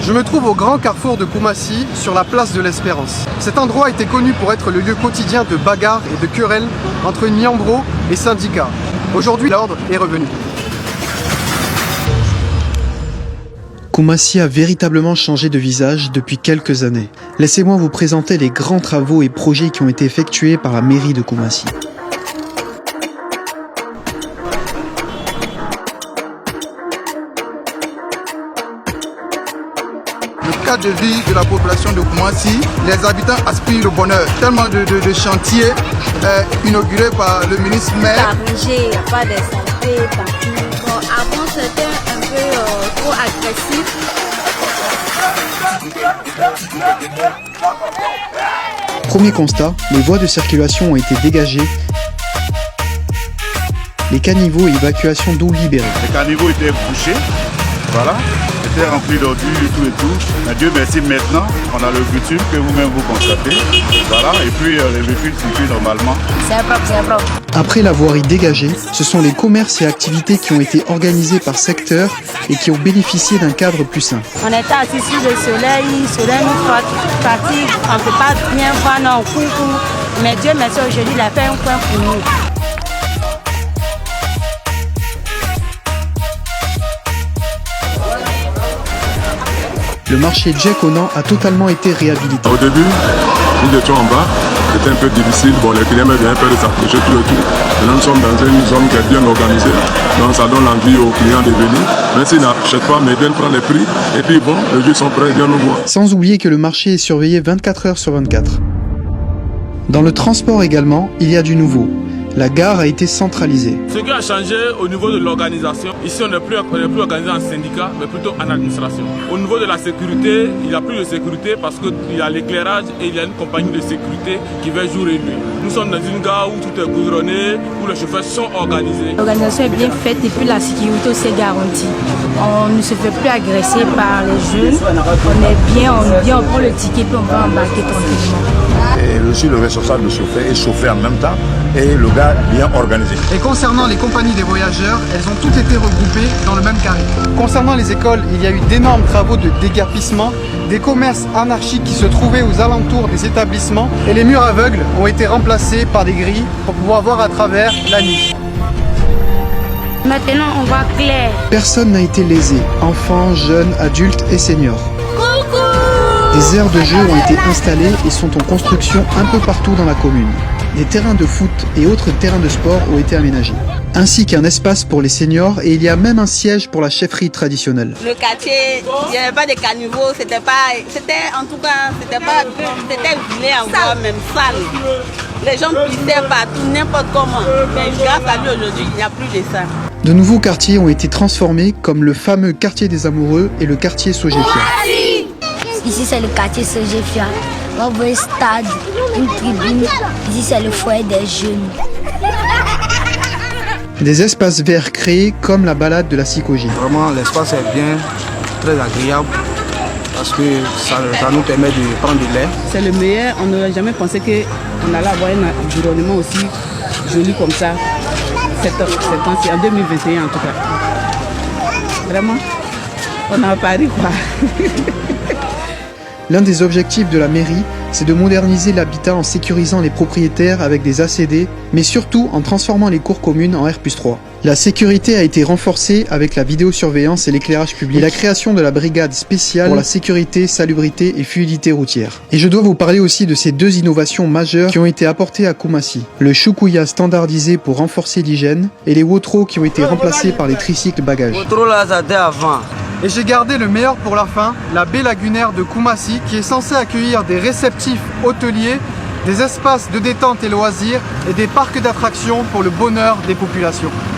Je me trouve au grand carrefour de Koumassi, sur la place de l'Espérance. Cet endroit était connu pour être le lieu quotidien de bagarres et de querelles entre Niambro et syndicats. Aujourd'hui, l'ordre est revenu. Koumassi a véritablement changé de visage depuis quelques années. Laissez-moi vous présenter les grands travaux et projets qui ont été effectués par la mairie de Koumassi. Le cadre de vie de la population de Koumassi, les habitants aspirent au bonheur. Tellement de chantiers inaugurés par le ministre maire. Il n'y a pas de santé partout. Bon, avant c'était un peu trop agressif. Premier constat, les voies de circulation ont été dégagées. Les caniveaux et évacuation d'eau libérés. Les caniveaux étaient bouchés, voilà, étaient remplis d'ordures et tout. Mais Dieu merci, maintenant, on a le bitume que vous-même vous constatez. Voilà, et puis les véhicules circulent normalement. C'est propre, c'est propre. Après la voirie dégagée, ce sont les commerces et activités qui ont été organisés par secteur et qui ont bénéficié d'un cadre plus sain. On était assis sous le soleil nous fatigue, on ne peut pas bien voir nos coucou. Mais Dieu merci, aujourd'hui il a fait un coin pour nous. Le marché Djekonan a totalement été réhabilité. Au début, nous étions en bas, c'était un peu difficile, bon, les clients avaient un peu de s'approcher tout le tout. Maintenant nous sommes dans une zone qui est bien organisée, donc ça donne l'envie aux clients de venir. Même s'ils n'achètent pas, mais ils viennent prendre les prix, et puis bon, les jeux sont prêts, ils viennent nous voir. Sans oublier que le marché est surveillé 24 heures sur 24. Dans le transport également, il y a du nouveau. La gare a été centralisée. Ce qui a changé au niveau de l'organisation, ici on n'est plus organisé en syndicat, mais plutôt en administration. Au niveau de la sécurité, il n'y a plus de sécurité parce qu'il y a l'éclairage et il y a une compagnie de sécurité qui veille jour et nuit. Nous sommes dans une gare où tout est goudronné, où les chauffeurs sont organisés. L'organisation est bien faite et puis la sécurité aussi est garantie. On ne se fait plus agresser par les jeunes. On est bien, on prend le ticket puis on va embarquer tranquillement. Et je suis le responsable de chauffer et chauffer en même temps et le gars bien organisé. Et concernant les compagnies des voyageurs, elles ont toutes été regroupées dans le même carré. Concernant les écoles, il y a eu d'énormes travaux de déguerpissement, des commerces anarchiques qui se trouvaient aux alentours des établissements et les murs aveugles ont été remplacés par des grilles pour pouvoir voir à travers la nuit. Maintenant on voit clair. Personne n'a été lésé, enfants, jeunes, adultes et seniors. Des aires de jeu ont été installées et sont en construction un peu partout dans la commune. Des terrains de foot et autres terrains de sport ont été aménagés, ainsi qu'un espace pour les seniors et il y a même un siège pour la chefferie traditionnelle. Le quartier, il n'y avait pas de caniveau, c'était vilain encore, même sale. Les gens pissaient partout, n'importe comment. Mais grâce à lui aujourd'hui, il n'y a plus de ça. De nouveaux quartiers ont été transformés comme le fameux quartier des amoureux et le quartier Sogefia. Ici c'est le quartier Sogefia. On voit un stade, une tribune. Ici c'est le foyer des jeunes. Des espaces verts créés comme la balade de la Psychogie. Vraiment, l'espace est bien, très agréable parce que ça nous permet de prendre de l'air. C'est le meilleur, on n'aurait jamais pensé qu'on allait avoir un environnement aussi joli comme ça. Cette année, en 2021 en tout cas. Vraiment, on a Paris quoi. L'un des objectifs de la mairie, c'est de moderniser l'habitat en sécurisant les propriétaires avec des ACD, mais surtout en transformant les cours communes en R+3. La sécurité a été renforcée avec la vidéosurveillance et l'éclairage public et la création de la brigade spéciale pour la sécurité, salubrité et fluidité routière. Et je dois vous parler aussi de ces deux innovations majeures qui ont été apportées à Koumassi. Le Choukouya standardisé pour renforcer l'hygiène et les Wotro qui ont été remplacés par les tricycles bagages. Wotro là, ça était avant. Et j'ai gardé le meilleur pour la fin, la baie lagunaire de Koumassi qui est censée accueillir des réceptifs hôteliers, des espaces de détente et loisirs et des parcs d'attractions pour le bonheur des populations.